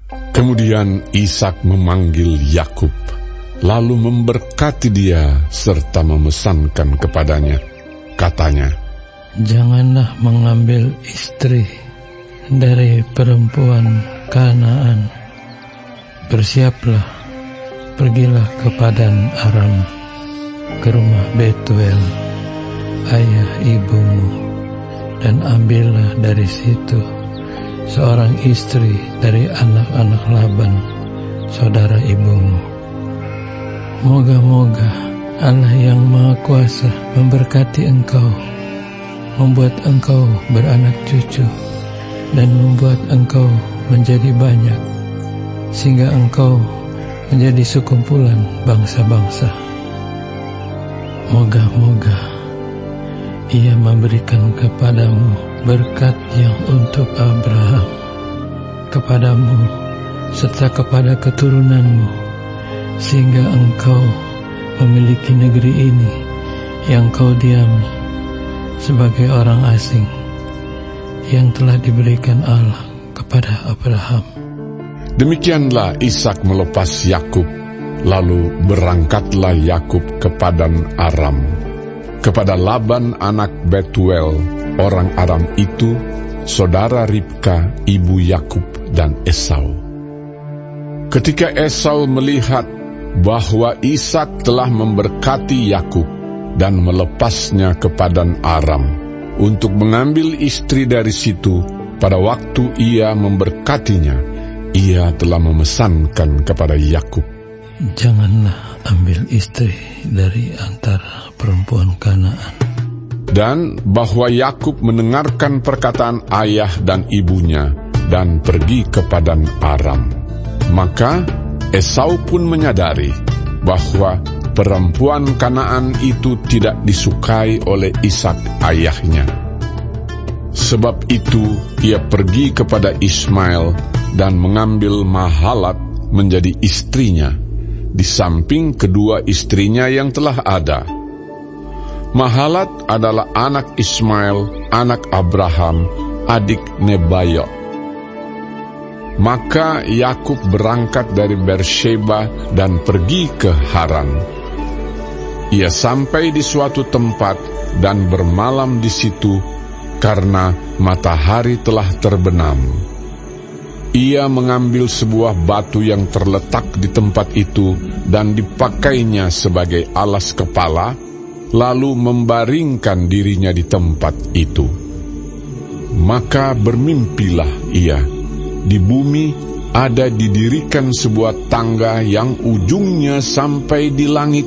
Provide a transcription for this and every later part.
Kemudian Ishak memanggil Yakub, lalu memberkati dia serta memesankan kepadanya. Katanya, "Janganlah mengambil istri dari perempuan Kanaan. Bersiaplah, pergilah ke Padan Aram, ke rumah Betuel, ayah ibumu, dan ambillah dari situ seorang istri dari anak-anak Laban, saudara ibumu. Moga-moga Allah yang Maha Kuasa memberkati engkau, membuat engkau beranak cucu, dan membuat engkau menjadi banyak, sehingga engkau menjadi sekumpulan bangsa-bangsa. Moga-moga Ia memberikan kepadamu berkat yang untuk Abraham, kepadamu serta kepada keturunanmu, sehingga engkau memiliki negeri ini yang kau diami sebagai orang asing, yang telah diberikan Allah kepada Abraham." Demikianlah Ishak melepas Yakub, lalu berangkatlah Yakub ke Padan Aram, kepada Laban anak Betuel, orang Aram itu, saudara Ribka, ibu Yakub dan Esau. Ketika Esau melihat bahwa Ishak telah memberkati Yakub dan melepasnya ke Padan Aram untuk mengambil istri dari situ, pada waktu ia memberkatinya, ia telah memesankan kepada Yakub, "Janganlah ambil istri dari antara perempuan Kanaan." Dan bahwa Yakub mendengarkan perkataan ayah dan ibunya dan pergi ke Padan Aram. Maka Esau pun menyadari bahwa perempuan Kanaan itu tidak disukai oleh Ishak ayahnya. Sebab itu ia pergi kepada Ismail dan mengambil Mahalat menjadi istrinya, di samping kedua istrinya yang telah ada. Mahalat adalah anak Ismail, anak Abraham, adik Nebayot. Maka Yakub berangkat dari Beersheba dan pergi ke Haran. Ia sampai di suatu tempat dan bermalam di situ karena matahari telah terbenam. Ia mengambil sebuah batu yang terletak di tempat itu dan dipakainya sebagai alas kepala, lalu membaringkan dirinya di tempat itu. Maka bermimpilah ia, di bumi ada didirikan sebuah tangga yang ujungnya sampai di langit,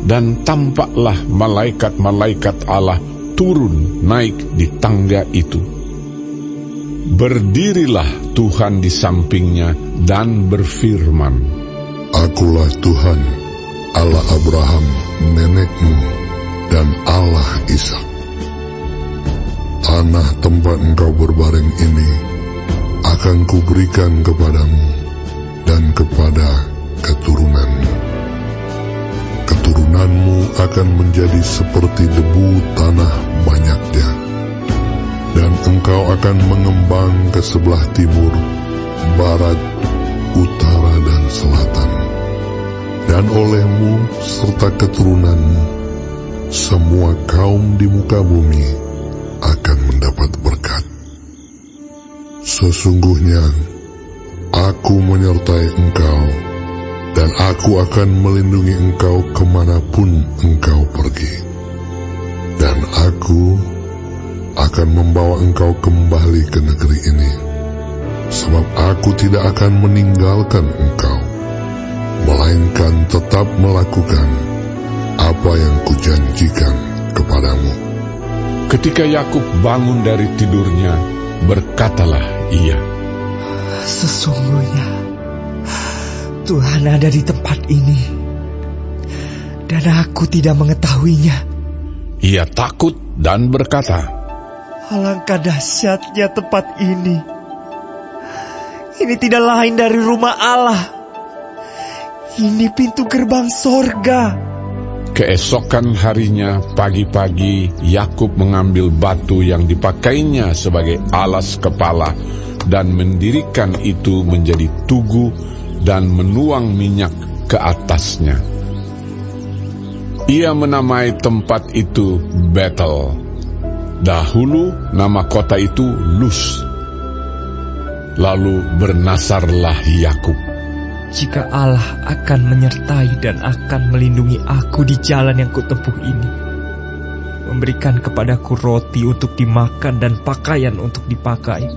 dan tampaklah malaikat-malaikat Allah turun naik di tangga itu. Berdirilah Tuhan di sampingnya dan berfirman, "Akulah Tuhan, Allah Abraham nenekmu dan Allah Ishak. Tanah tempat engkau berbaring ini akan kuberikan kepadamu dan kepada keturunanmu. Keturunanmu akan menjadi seperti debu tanah banyaknya, dan engkau akan mengembang ke sebelah timur, barat, utara, dan selatan. Dan olehmu serta keturunanmu, semua kaum di muka bumi akan mendapat berkat. Sesungguhnya aku menyertai engkau, dan aku akan melindungi engkau kemanapun engkau pergi. Dan aku akan membawa engkau kembali ke negeri ini, sebab aku tidak akan meninggalkan engkau, melainkan tetap melakukan apa yang kujanjikan kepadamu." Ketika Yakub bangun dari tidurnya, berkatalah ia, "Sesungguhnya Tuhan ada di tempat ini, dan aku tidak mengetahuinya." Ia takut dan berkata, "Alangkah dahsyatnya tempat ini. Ini tidak lain dari rumah Allah. Ini pintu gerbang sorga." Keesokan harinya pagi-pagi Yakub mengambil batu yang dipakainya sebagai alas kepala dan mendirikan itu menjadi tugu dan menuang minyak ke atasnya. Ia menamai tempat itu Betel. Dahulu nama kota itu Luz. Lalu bernasarlah Yakub. Jika Allah akan menyertai dan akan melindungi aku di jalan yang kutempuh ini, memberikan kepadaku roti untuk dimakan dan pakaian untuk dipakai,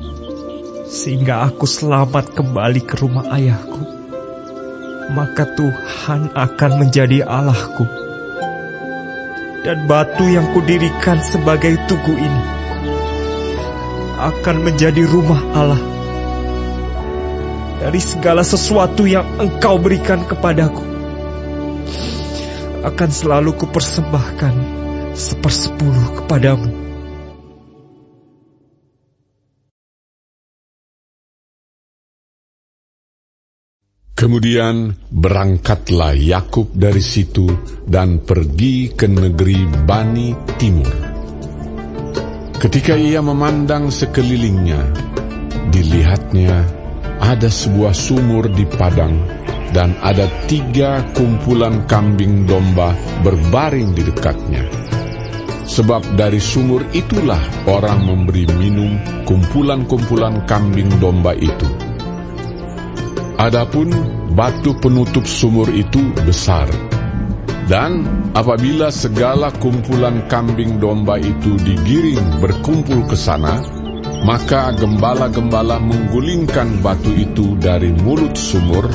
sehingga aku selamat kembali ke rumah ayahku, maka Tuhan akan menjadi Allahku, dan batu yang kudirikan sebagai tugu ini akan menjadi rumah Allah. Dari segala sesuatu yang Engkau berikan kepadaku, akan selalu kupersembahkan 1/10 kepadamu. Kemudian berangkatlah Yakub dari situ dan pergi ke negeri Bani Timur. Ketika ia memandang sekelilingnya, dilihatnya ada sebuah sumur di padang, dan ada 3 kumpulan kambing domba berbaring di dekatnya. Sebab dari sumur itulah orang memberi minum kumpulan-kumpulan kambing domba itu. Adapun batu penutup sumur itu besar, dan apabila segala kumpulan kambing domba itu digiring berkumpul ke sana, maka gembala-gembala menggulingkan batu itu dari mulut sumur,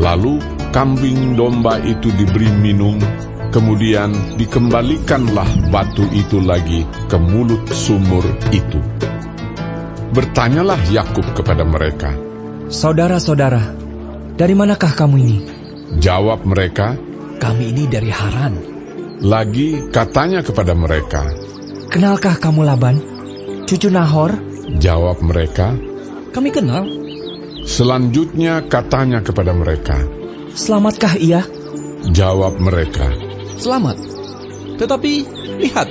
lalu kambing domba itu diberi minum, kemudian dikembalikanlah batu itu lagi ke mulut sumur itu. Bertanyalah Yakub kepada mereka, "Saudara-saudara, dari manakah kamu ini?" Jawab mereka, "Kami ini dari Haran." Lagi katanya kepada mereka, "Kenalkah kamu Laban, cucu Nahor?" Jawab mereka, "Kami kenal." Selanjutnya katanya kepada mereka, "Selamatkah ia?" Jawab mereka, "Selamat. Tetapi lihat,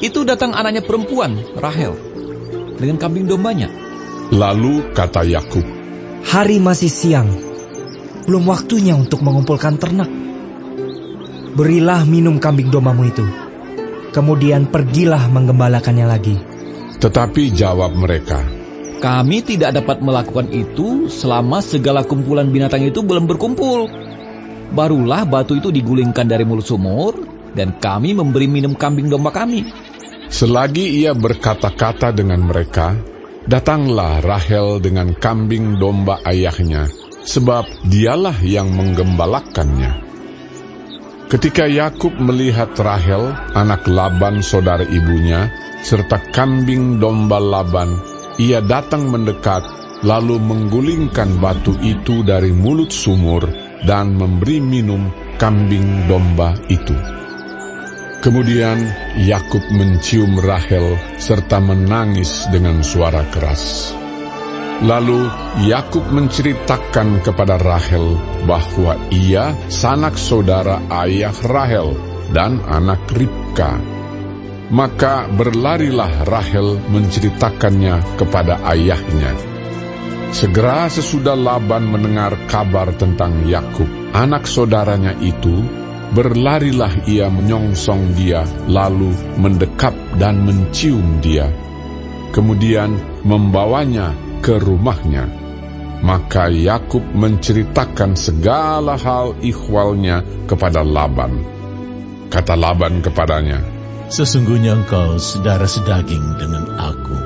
itu datang anaknya perempuan, Rahel, dengan kambing dombanya." Lalu kata Yakub, "Hari masih siang, belum waktunya untuk mengumpulkan ternak. Berilah minum kambing dombamu itu, kemudian pergilah menggembalakannya lagi." Tetapi jawab mereka, "Kami tidak dapat melakukan itu selama segala kumpulan binatang itu belum berkumpul. Barulah batu itu digulingkan dari mulut sumur, dan kami memberi minum kambing domba kami." Selagi ia berkata-kata dengan mereka, datanglah Rahel dengan kambing domba ayahnya, sebab dialah yang menggembalakannya. Ketika Yakub melihat Rahel, anak Laban saudara ibunya, serta kambing domba Laban, ia datang mendekat, lalu menggulingkan batu itu dari mulut sumur, dan memberi minum kambing domba itu. Kemudian Yakub mencium Rahel serta menangis dengan suara keras. Lalu Yakub menceritakan kepada Rahel bahwa ia sanak saudara ayah Rahel dan anak Ribka. Maka berlarilah Rahel menceritakannya kepada ayahnya. Segera sesudah Laban mendengar kabar tentang Yakub, anak saudaranya itu, berlarilah ia menyongsong dia, lalu mendekap dan mencium dia. Kemudian membawanya ke rumahnya. Maka Yakub menceritakan segala hal ihwalnya kepada Laban. Kata Laban kepadanya, "Sesungguhnya engkau saudara sedaging dengan aku."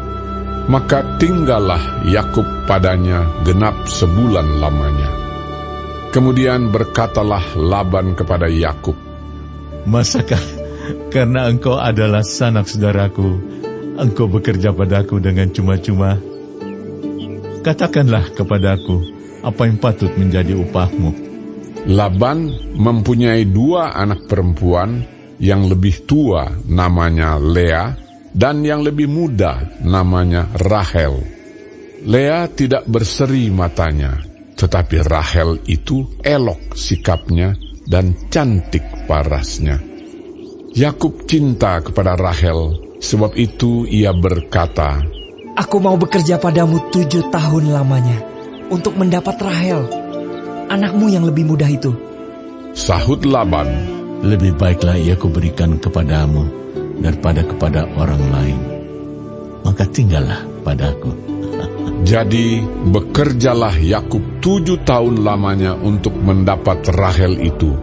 Maka tinggallah Yakub padanya genap sebulan lamanya. Kemudian berkatalah Laban kepada Yakub, "Masakah karena engkau adalah sanak saudaraku, engkau bekerja padaku dengan cuma-cuma? Katakanlah kepadaku apa yang patut menjadi upahmu." Laban mempunyai 2 anak perempuan, yang lebih tua namanya Lea, dan yang lebih muda namanya Rahel. Lea tidak berseri matanya, tetapi Rahel itu elok sikapnya dan cantik parasnya. Yakub cinta kepada Rahel, sebab itu ia berkata, Aku mau bekerja padamu 7 tahun lamanya untuk mendapat Rahel, anakmu yang lebih muda itu. Sahut Laban, Lebih baiklah ia kuberikan kepadamu daripada kepada orang lain. Maka tinggallah padaku. Jadi bekerjalah Yakub 7 tahun lamanya untuk mendapat Rahel itu.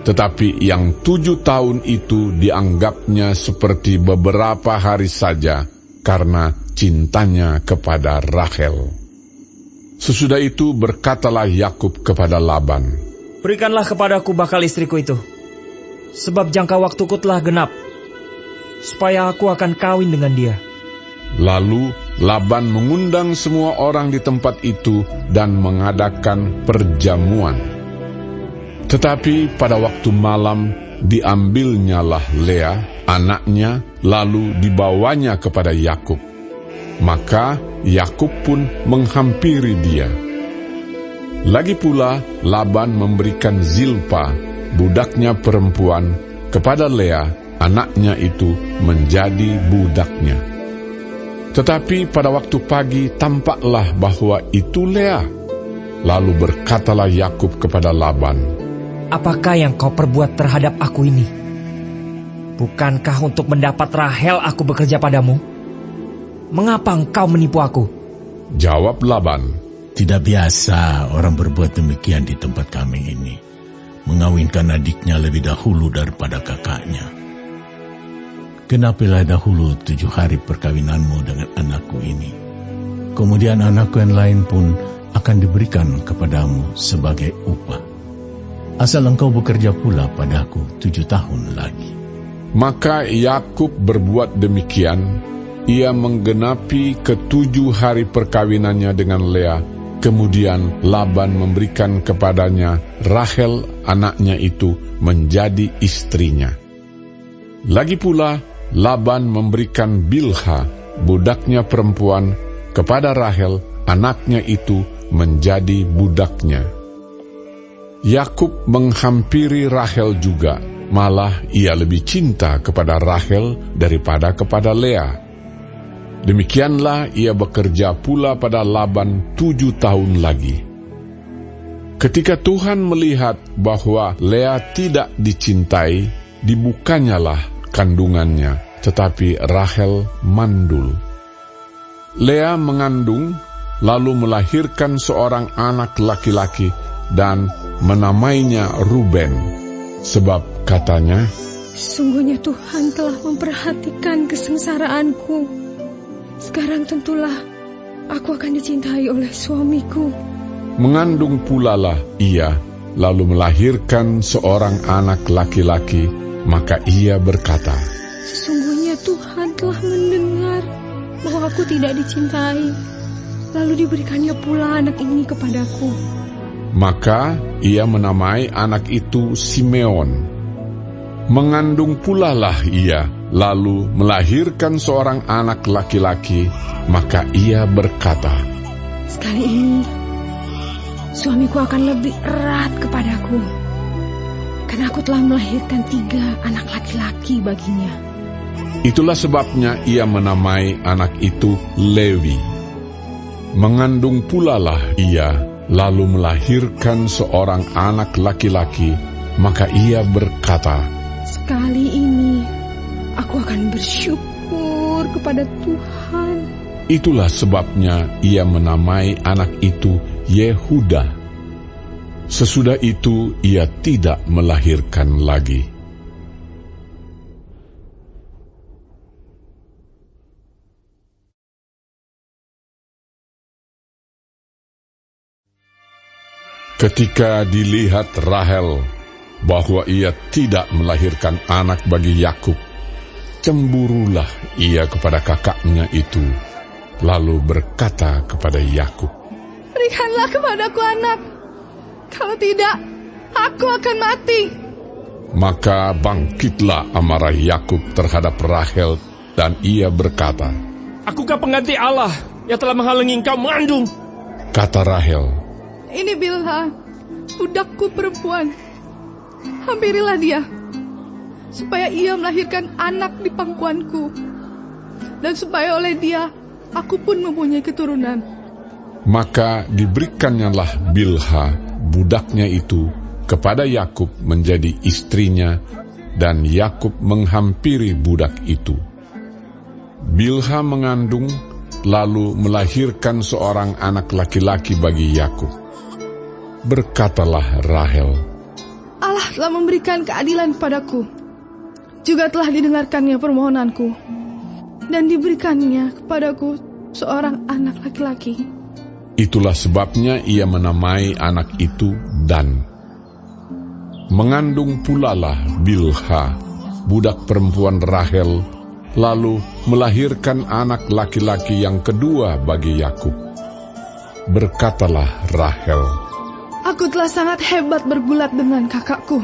Tetapi yang 7 tahun itu dianggapnya seperti beberapa hari saja karena cintanya kepada Rahel. Sesudah itu berkatalah Yakub kepada Laban, Berikanlah kepadaku bakal istriku itu, sebab jangka waktuku telah genap, supaya aku akan kawin dengan dia. Lalu Laban mengundang semua orang di tempat itu dan mengadakan perjamuan. Tetapi pada waktu malam diambilnyalah Lea, anaknya, lalu dibawanya kepada Yakub. Maka Yakub pun menghampiri dia. Lagi pula Laban memberikan Zilpa, budaknya perempuan, kepada Lea, anaknya itu menjadi budaknya. Tetapi pada waktu pagi tampaklah bahwa itu Lea. Lalu berkatalah Yakub kepada Laban, Apakah yang kau perbuat terhadap aku ini? Bukankah untuk mendapat Rahel aku bekerja padamu? Mengapa engkau menipu aku? Jawab Laban, Tidak biasa orang berbuat demikian di tempat kami ini, mengawinkan adiknya lebih dahulu daripada kakaknya. Genapilah dahulu 7 hari perkawinanmu dengan anakku ini. Kemudian anakku yang lain pun akan diberikan kepadamu sebagai upah. Asal engkau bekerja pula padaku 7 tahun lagi. Maka Yakub berbuat demikian. Ia menggenapi ke-7 hari perkawinannya dengan Lea. Kemudian Laban memberikan kepadanya Rahel, anaknya itu, menjadi istrinya. Lagi pula Laban memberikan Bilha, budaknya perempuan, kepada Rahel, anaknya itu, menjadi budaknya. Yakub menghampiri Rahel juga, malah ia lebih cinta kepada Rahel daripada kepada Lea. Demikianlah ia bekerja pula pada Laban 7 tahun lagi. Ketika Tuhan melihat bahwa Lea tidak dicintai, dibukanyalah kandungannya, tetapi Rahel mandul. Lea mengandung, lalu melahirkan seorang anak laki-laki dan menamainya Ruben, sebab katanya, Sungguhnya Tuhan telah memperhatikan kesengsaraanku. Sekarang tentulah aku akan dicintai oleh suamiku. Mengandung pulalah ia, lalu melahirkan seorang anak laki-laki, maka ia berkata, Sesungguhnya Tuhan telah mendengar bahwa aku tidak dicintai. Lalu diberikannya pula anak ini kepadaku. Maka ia menamai anak itu Simeon. Mengandung pulalah ia, lalu melahirkan seorang anak laki-laki, maka ia berkata, Sekali ini suamiku akan lebih erat kepadaku, karena aku telah melahirkan 3 anak laki-laki baginya. Itulah sebabnya ia menamai anak itu Lewi. Mengandung pulalah ia, lalu melahirkan seorang anak laki-laki, maka ia berkata, Sekali ini aku akan bersyukur kepada Tuhan. Itulah sebabnya ia menamai anak itu Yehuda. Sesudah itu ia tidak melahirkan lagi. Ketika dilihat Rahel bahwa ia tidak melahirkan anak bagi Yakub, cemburulah ia kepada kakaknya itu, lalu berkata kepada Yakub, Berikanlah kepadaku anak, kalau tidak aku akan mati. Maka bangkitlah amarah Yakub terhadap Rahel, dan ia berkata, Akukah pengganti Allah yang telah menghalangi engkau mengandung? Kata Rahel, Ini Bilha, budakku perempuan. Hampirilah dia, supaya ia melahirkan anak di pangkuanku, dan supaya oleh dia aku pun mempunyai keturunan. Maka diberikannya Bilha, budaknya itu, kepada Yakub menjadi istrinya, dan Yakub menghampiri budak itu. Bilha mengandung, lalu melahirkan seorang anak laki-laki bagi Yakub. Berkatalah Rahel, Allah telah memberikan keadilan kepadaku, juga telah didengarkannya permohonanku, dan diberikannya kepadaku seorang anak laki-laki. Itulah sebabnya ia menamai anak itu Dan. Mengandung pulalah Bilha, budak perempuan Rahel, lalu melahirkan anak laki-laki yang kedua bagi Yakub. Berkatalah Rahel, Aku telah sangat hebat bergulat dengan kakakku,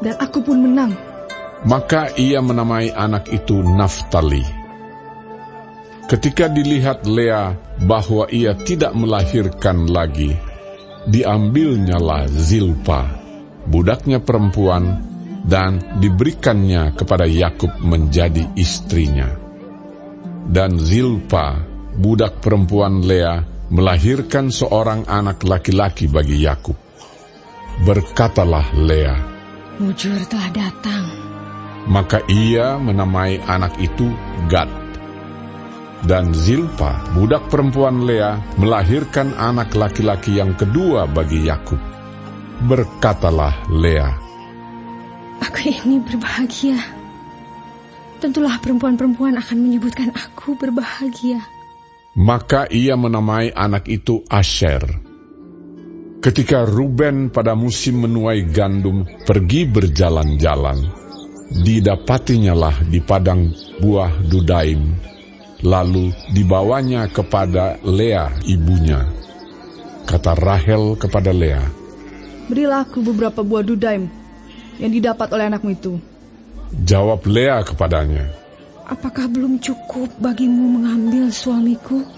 dan aku pun menang. Maka ia menamai anak itu Naftali. Ketika dilihat Lea bahwa ia tidak melahirkan lagi, diambilnyalah Zilpa, budaknya perempuan, dan diberikannya kepada Yakub menjadi istrinya. Dan Zilpa, budak perempuan Lea, melahirkan seorang anak laki-laki bagi Yakub. Berkatalah Lea, Mujur telah datang. Maka ia menamai anak itu Gad. Dan Zilpa, budak perempuan Lea, melahirkan anak laki-laki yang kedua bagi Yakub. Berkatalah Lea, Aku ini berbahagia. Tentulah perempuan-perempuan akan menyebutkan aku berbahagia. Maka ia menamai anak itu Asher. Ketika Ruben pada musim menuai gandum pergi berjalan-jalan, didapatinyalah di padang buah Dudaim. Lalu dibawanya kepada Lea ibunya. Kata Rahel kepada Lea, Berilah aku beberapa buah dudaim yang didapat oleh anakmu itu. Jawab Lea kepadanya, Apakah belum cukup bagimu mengambil suamiku?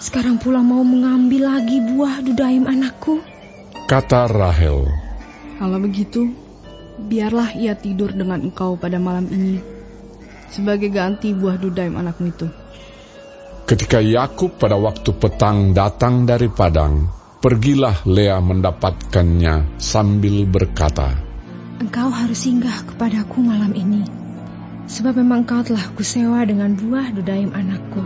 Sekarang pula mau mengambil lagi buah dudaim anakku? Kata Rahel, Kalau begitu, biarlah ia tidur dengan engkau pada malam ini, sebagai ganti buah dudaim anakmu itu. Ketika Yakub pada waktu petang datang dari padang, pergilah Lea mendapatkannya sambil berkata, Engkau harus singgah kepadaku malam ini, sebab memang kau telah kusewa dengan buah dudaim anakku.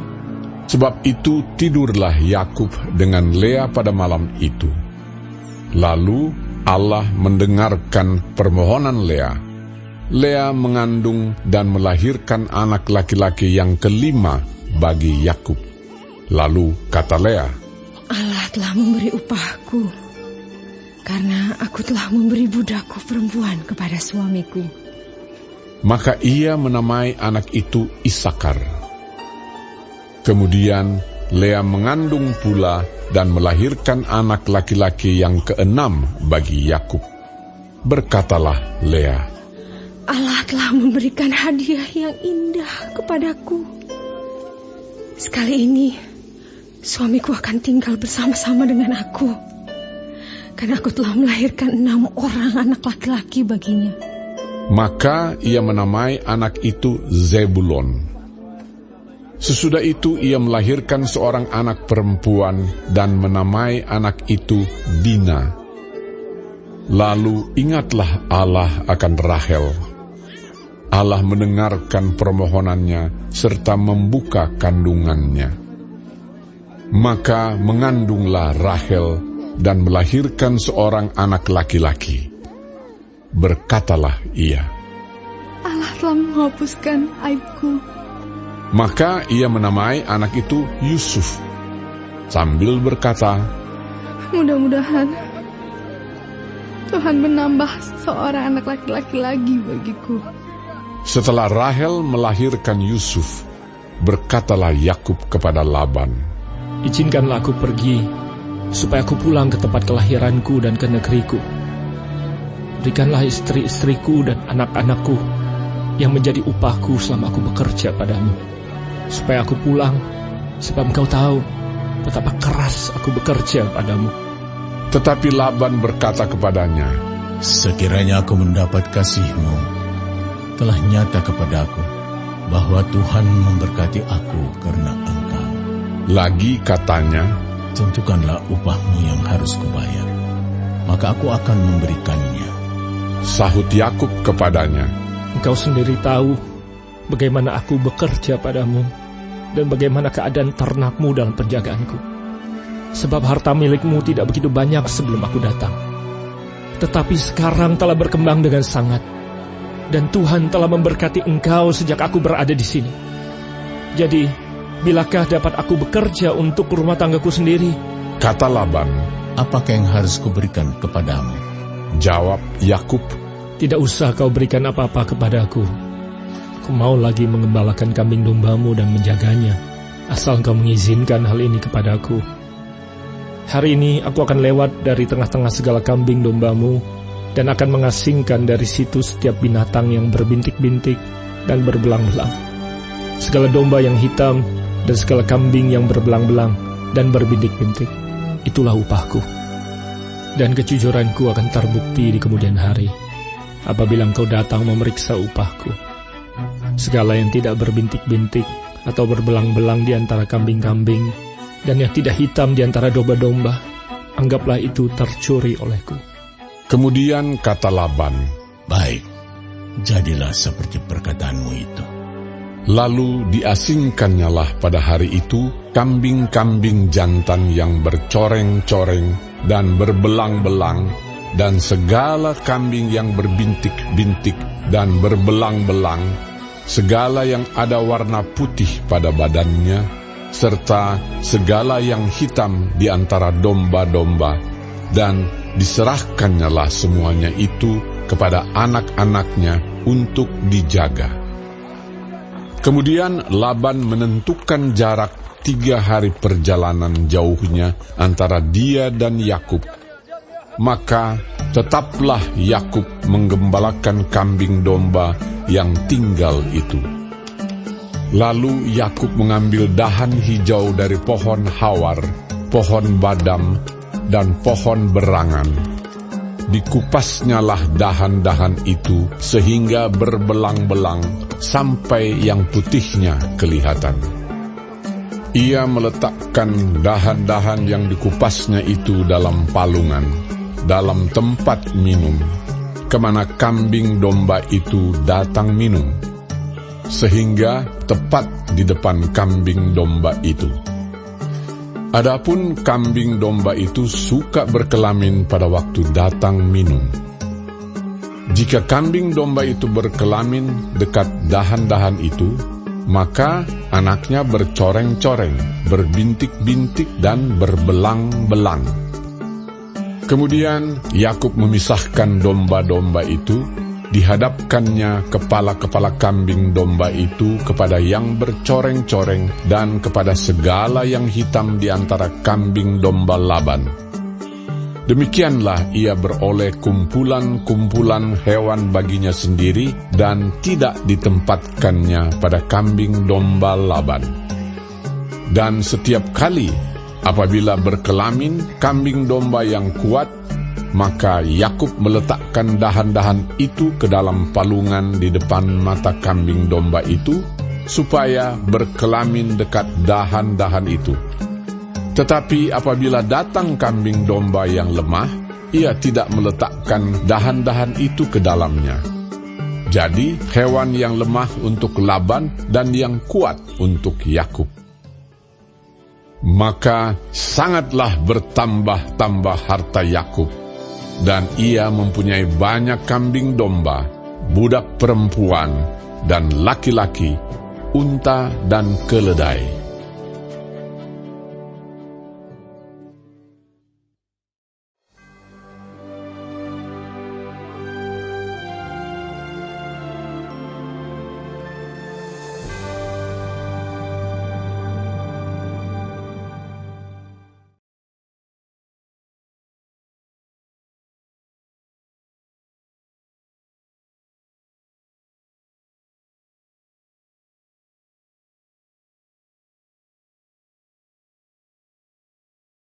Sebab itu tidurlah Yakub dengan Lea pada malam itu. Lalu Allah mendengarkan permohonan Lea. Lea mengandung dan melahirkan anak laki-laki yang kelima bagi Yakub. Lalu kata Lea, Allah telah memberi upahku, karena aku telah memberi budakku perempuan kepada suamiku. Maka ia menamai anak itu Isakar. Kemudian Lea mengandung pula dan melahirkan anak laki-laki yang keenam bagi Yakub. Berkatalah Lea, Allah telah memberikan hadiah yang indah kepadaku. Sekali ini, suamiku akan tinggal bersama-sama dengan aku, karena aku telah melahirkan 6 orang anak laki-laki baginya. Maka ia menamai anak itu Zebulon. Sesudah itu ia melahirkan seorang anak perempuan dan menamai anak itu Dina. Lalu ingatlah Allah akan Rahel. Allah mendengarkan permohonannya serta membuka kandungannya. Maka mengandunglah Rahel dan melahirkan seorang anak laki-laki. Berkatalah ia, Allah telah menghapuskan aibku. Maka ia menamai anak itu Yusuf, sambil berkata, Mudah-mudahan Tuhan menambah seorang anak laki-laki lagi bagiku. Setelah Rahel melahirkan Yusuf, berkatalah Yakub kepada Laban, Izinkanlah aku pergi, supaya aku pulang ke tempat kelahiranku dan ke negeriku. Berikanlah istri-istriku dan anak-anakku yang menjadi upahku selama aku bekerja padamu, supaya aku pulang, sebab engkau tahu betapa keras aku bekerja padamu. Tetapi Laban berkata kepadanya, Sekiranya aku mendapat kasihmu, telah nyata kepadaku, bahwa Tuhan memberkati aku karena engkau. Lagi katanya, tentukanlah upahmu yang harus kubayar, maka aku akan memberikannya. Sahut Yakub kepadanya, Engkau sendiri tahu bagaimana aku bekerja padamu dan bagaimana keadaan ternakmu dalam penjagaanku. Sebab harta milikmu tidak begitu banyak sebelum aku datang. Tetapi sekarang telah berkembang dengan sangat, dan Tuhan telah memberkati engkau sejak aku berada di sini. Jadi, bilakah dapat aku bekerja untuk rumah tanggaku sendiri? Kata Laban, apakah yang harus kuberikan kepadamu? Jawab Yakub, tidak usah kau berikan apa-apa kepadaku. Aku mau lagi mengembalakan kambing dombamu dan menjaganya, asal engkau mengizinkan hal ini kepadaku. Hari ini aku akan lewat dari tengah-tengah segala kambing dombamu dan akan mengasingkan dari situ setiap binatang yang berbintik-bintik dan berbelang-belang, segala domba yang hitam dan segala kambing yang berbelang-belang dan berbintik-bintik. Itulah upahku. Dan kejujuranku akan terbukti di kemudian hari, apabila engkau datang memeriksa upahku. Segala yang tidak berbintik-bintik atau berbelang-belang di antara kambing-kambing, dan yang tidak hitam di antara domba-domba, anggaplah itu tercuri olehku. Kemudian kata Laban, baik, jadilah seperti perkataanmu itu. Lalu diasingkannyalah pada hari itu kambing-kambing jantan yang bercoreng-coreng dan berbelang-belang, dan segala kambing yang berbintik-bintik dan berbelang-belang, segala yang ada warna putih pada badannya, serta segala yang hitam di antara domba-domba, dan diserahkannyalah semuanya itu kepada anak-anaknya untuk dijaga. Kemudian Laban menentukan jarak 3 hari perjalanan jauhnya antara dia dan Yakub. Maka tetaplah Yakub menggembalakan kambing domba yang tinggal itu. Lalu Yakub mengambil dahan hijau dari pohon hawar, pohon badam, dan pohon berangan. Dikupasnyalah dahan-dahan itu sehingga berbelang-belang sampai yang putihnya kelihatan. Ia meletakkan dahan-dahan yang dikupasnya itu dalam palungan, dalam tempat minum, kemana kambing domba itu datang minum, sehingga tepat di depan kambing domba itu. Adapun kambing domba itu suka berkelamin pada waktu datang minum. Jika kambing domba itu berkelamin dekat dahan-dahan itu, maka anaknya bercoreng-coreng, berbintik-bintik dan berbelang-belang. Kemudian Yakub memisahkan domba-domba itu, dihadapkannya kepala-kepala kambing domba itu kepada yang bercoreng-coreng dan kepada segala yang hitam di antara kambing domba Laban. Demikianlah ia beroleh kumpulan-kumpulan hewan baginya sendiri dan tidak ditempatkannya pada kambing domba Laban. Dan setiap kali apabila berkelamin kambing domba yang kuat, maka Yakub meletakkan dahan-dahan itu ke dalam palungan di depan mata kambing domba itu, supaya berkelamin dekat dahan-dahan itu. Tetapi apabila datang kambing domba yang lemah, ia tidak meletakkan dahan-dahan itu ke dalamnya. Jadi hewan yang lemah untuk Laban dan yang kuat untuk Yakub. Maka sangatlah bertambah-tambah harta Yakub, dan ia mempunyai banyak kambing domba, budak perempuan, dan laki-laki, unta dan keledai.